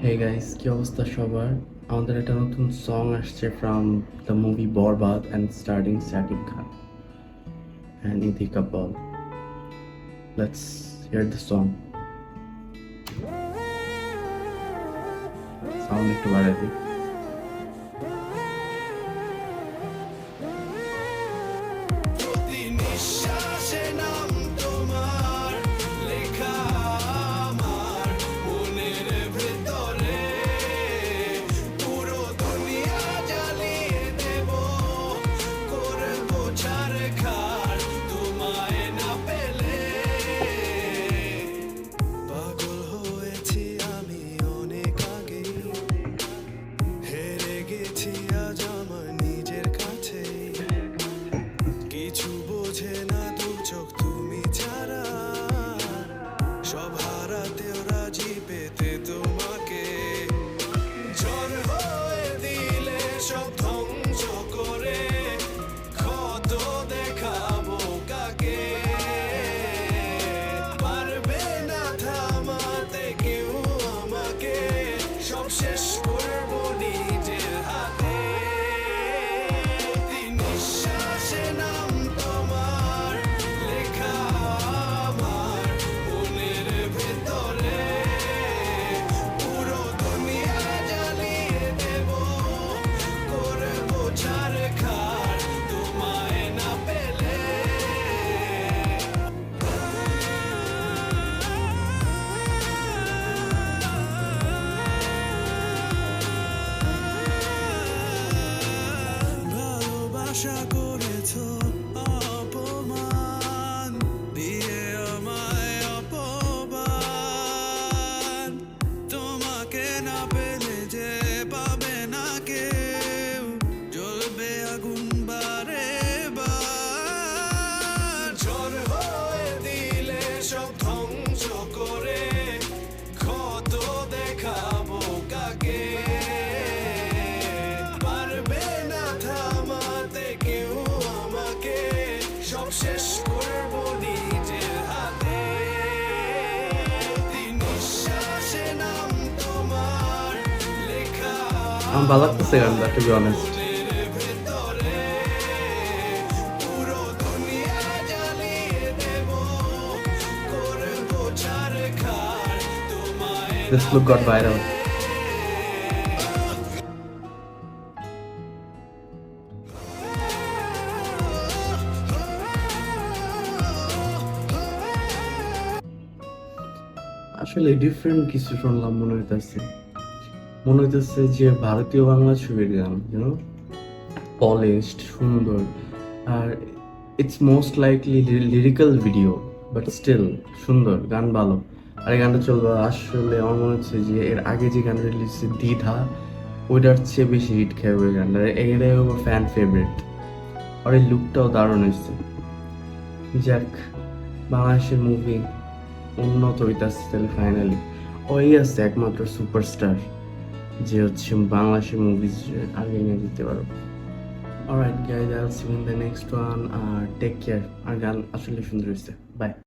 Hey guys, কি অবস্থা সবার? আমাদের একটা নতুন সং আসছে from the movie Borbad and starting Shakib Khan and Idhika Paul. Let's hear the song. Sound একটু বাড়াই দিই। প্রতি নিঃশ্বাসে নাম তোমার লেখা আমার মনের ভেতরে পুরো দুনিয়া জ্বালিয়ে দেব করবো ছারখার তোমায় না পেলে পাগল হয়েছি আমি অনেক আগে হেরে গেছি আজ আমার নিজের কাছে কিছু বোঝে না দু চোখ তুমি ছাড়া সব হারাতেও রাজি পেতে তোমাকে ঝড় হয়ে দিলে সব ধ্বংস করে ক্ষত দেখাবো কাকে পারবে না থামাতে কেউ আমাকে সব শেষ করবো নিজের হাতে প্রতি নিঃশ্বাসে নাম তোমার লেখা আমার মনের ভেতরে পুরো দুনিয়া জ্বালিয়ে দেব করবো ছারখার তোমায় না পেলে ভালোবাসা করেছো অপমান দিয়ে আমায় অপমান তোমাকে না পেলে যে পাবে না কেউ জ্বলবে আগুন বারে বার ঝড় হয়ে দিলে সব ধ্বংস করে ক্ষত দেখাবো কাকে পারবে না থামাতে কেউ আমাকে সব শেষ করবো নিজের হাতে প্রতি নিঃশ্বাসে নাম তোমার লেখা আমার ভালো লাগতেছে গানটা, to be honest. মনের ভেতরে পুরো দুনিয়া জ্বালিয়ে দেব করবো ছারখার তোমায় This look got viral. আসলে ডিফারেন্ট কিছু শুনলাম মনে হইতেছে যে ভারতীয় বাংলা ছবির গান, ইউনো, পলিশড, সুন্দর, আর it's most likely lyrical video, but still সুন্দর গান, ভালো। আর এই গানটা চলবে। আসলে আমার মনে হচ্ছে যে এর আগে যে গান রিলিজ হচ্ছে দ্বিধা, ওইটার চেয়ে বেশি হিট খেয়ে ওই গানটা, এটাই আমার ফ্যান ফেভারিট। আর এই লুকটাও দারুণ এসছে। যাক, বাংলাদেশের মুভি উন্নত হইতেছে তাহলে ফাইনালি। ওই আছে একমাত্র সুপারস্টার যে হচ্ছে বাংলাদেশের মুভিজ আগে নিয়ে দিতে পারো। Alright guys, I will see you in the next one. আর টেক কেয়ার। আর গান আসলে সুন্দর হয়েছে। বাই।